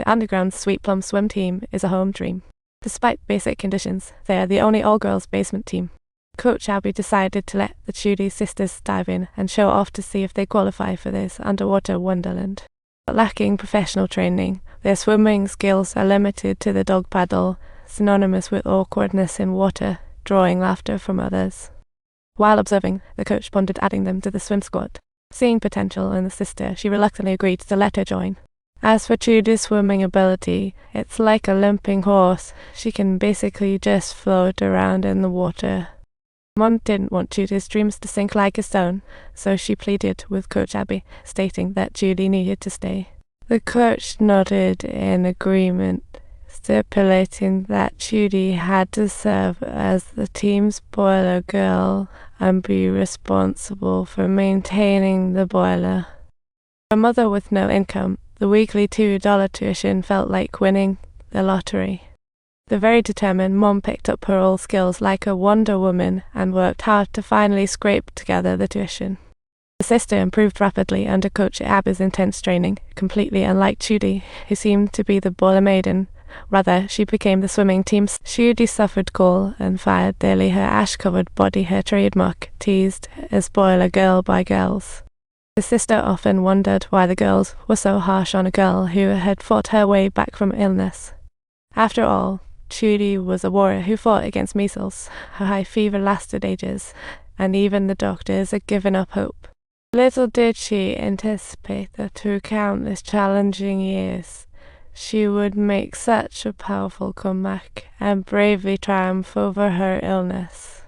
The underground Sweet Plum swim team is a home dream. Despite basic conditions, they are the only all-girls basement team. Coach Abby decided to let the Judy sisters dive in and show off to see if they qualify for this underwater wonderland. But lacking professional training, their swimming skills are limited to the dog paddle, synonymous with awkwardness in water, drawing laughter from others. While observing, the coach pondered adding them to the swim squad. Seeing potential in the sister, she reluctantly agreed to let her join. As for Judy's swimming ability, it's like a limping horse. She can basically just float around in the water. Mom didn't want Judy's dreams to sink like a stone, so she pleaded with Coach Abby, stating that Judy needed to stay. The coach nodded in agreement, stipulating that Judy had to serve as the team's boiler girl and be responsible for maintaining the boiler. For a mother with no income, the weekly $2 tuition felt like winning the lottery. The very determined Mom picked up her old skills like a Wonder Woman and worked hard to finally scrape together the tuition. The sister improved rapidly under Coach Abby's intense training, completely unlike Judy, who seemed to be the boiler maiden. Rather, she became the swimming team's. Judy suffered gall and fired daily, her ash-covered body her trademark, teased as boiler girl by girls. The sister often wondered why the girls were so harsh on a girl who had fought her way back from illness. After all, Judy was a warrior who fought against measles. Her high fever lasted ages, and even the doctors had given up hope. Little did she anticipate that through countless challenging years, she would make such a powerful comeback and bravely triumph over her illness.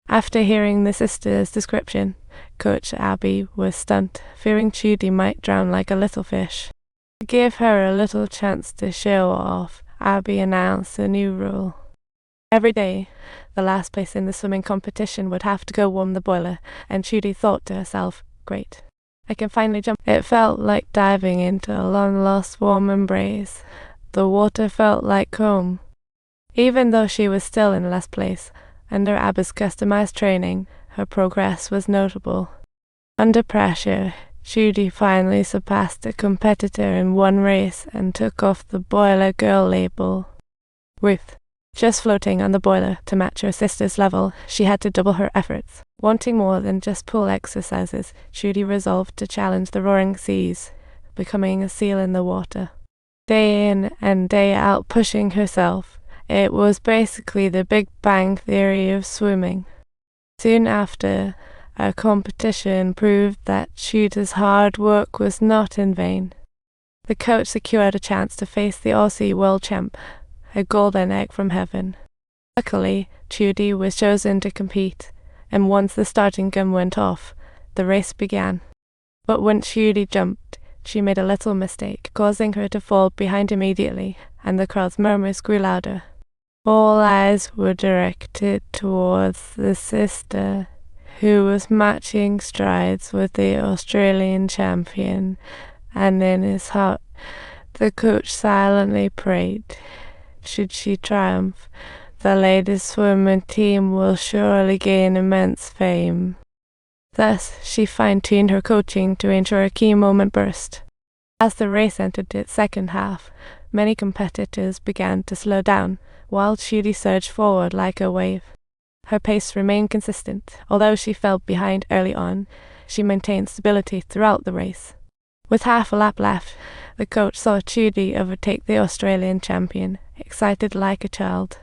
After hearing the sister's description, Coach Abby was stunned, fearing Judy might drown like a little fish. To give her a little chance to show off, Abby announced a new rule. Every day, the last place in the swimming competition would have to go warm the boiler, and Judy thought to herself, "Great, I can finally jump." It felt like diving into a long-lost warm embrace. The water felt like home. Even though she was still in last place, under Abby's customized training, her progress was notable. Under pressure, Judy finally surpassed a competitor in one race and took off the boiler girl label. Ruth, just floating on the boiler to match her sister's level, she had to double her efforts. Wanting more than just pool exercises, Judy resolved to challenge the roaring seas, becoming a seal in the water. Day in and day out pushing herself, it was basically the Big Bang Theory of swimming. Soon after, a competition proved that Judy's hard work was not in vain. The coach secured a chance to face the Aussie world champ, a golden egg from heaven. Luckily, Judy was chosen to compete, and once the starting gun went off, the race began. But when Judy jumped, she made a little mistake, causing her to fall behind immediately, and the crowd's murmurs grew louder. All eyes were directed towards the sister, who was matching strides with the Australian champion, and in his heart, the coach silently prayed, should she triumph, the ladies' swimming team will surely gain immense fame. Thus, she fine-tuned her coaching to ensure a key moment burst. As the race entered its second half, many competitors began to slow down, while Judy surged forward like a wave. Her pace remained consistent. Although she fell behind early on, she maintained stability throughout the race. With half a lap left, the coach saw Judy overtake the Australian champion, excited like a child.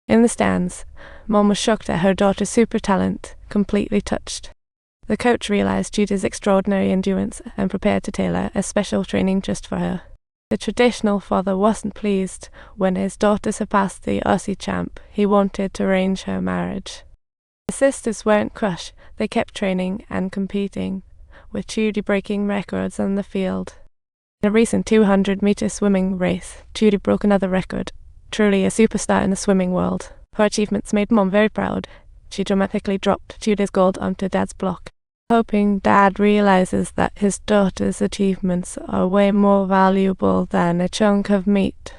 In the stands, Mom was shocked at her daughter's super talent, completely touched. The coach realized Judy's extraordinary endurance and prepared to tailor a special training just for her. The traditional father wasn't pleased when his daughter surpassed the Aussie champ. He wanted to arrange her marriage. The sisters weren't crushed. They kept training and competing, with Judy breaking records on the field. In a recent 200-meter swimming race, Judy broke another record, truly a superstar in the swimming world. Her achievements made Mom very proud. She dramatically dropped Judy's gold onto Dad's block, hoping Dad realizes that his daughter's achievements are way more valuable than a chunk of meat.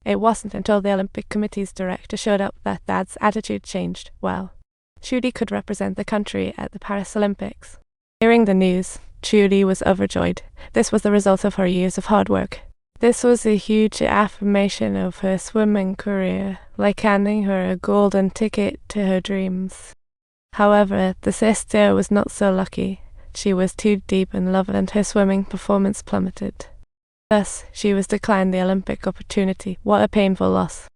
It wasn't until the Olympic Committee's director showed up that Dad's attitude changed. Well, Judy could represent the country at the Paris Olympics. Hearing the news, Judy was overjoyed. This was the result of her years of hard work. This was a huge affirmation of her swimming career, like handing her a golden ticket to her dreams. However, the sister was not so lucky. She was too deep in love and her swimming performance plummeted. Thus, she was declined the Olympic opportunity. What a painful loss.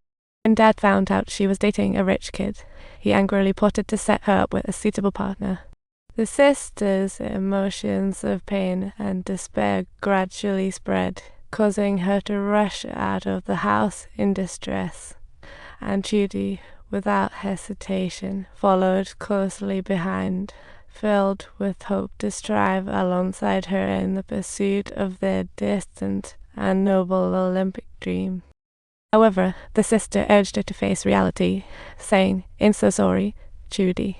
When Dad found out she was dating a rich kid, he angrily plotted to set her up with a suitable partner. The sister's emotions of pain and despair gradually spread, causing her to rush out of the house in distress, and Judy, without hesitation, followed closely behind, filled with hope to strive alongside her in the pursuit of their distant and noble Olympic dream. However, the sister urged her to face reality, saying, "I'm so sorry, Judy."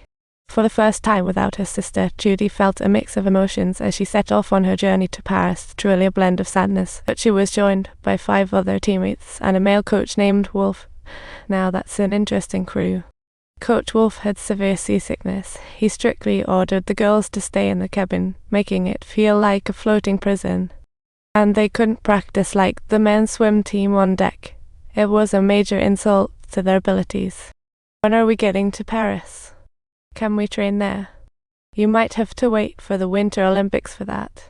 For the first time without her sister, Judy felt a mix of emotions as she set off on her journey to Paris, truly a blend of sadness. But she was joined by 5 other teammates and a male coach named Wolf. Now that's an interesting crew. Coach Wolf had severe seasickness. He strictly ordered the girls to stay in the cabin, making it feel like a floating prison. And they couldn't practice like the men's swim team on deck. It was a major insult to their abilities. When are we getting to Paris? Can we train there? You might have to wait for the Winter Olympics for that.